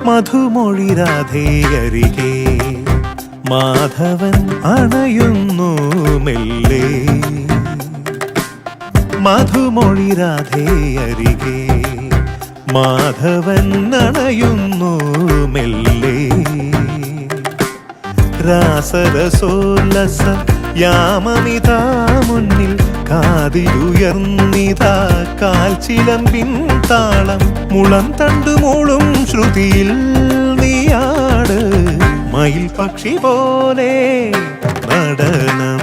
മധുമൊഴി രാധേയരികെ മാധവൻ അണയുന്നു മെല്ലെ. മധുമൊഴി രാധേയരികെ മാധവൻ അണയുന്നു മെല്ലെ. രാസരസോല്ലസ യാമമിതാ മുന്നിൽ കാതിലുയർന്നിതാ കാൽച്ചിലമ്പിൻ താളം. മുളം തണ്ടുമൂളും ശ്രുതിയിൽ നീയാട് മയിൽ പക്ഷി പോലെ നടനം.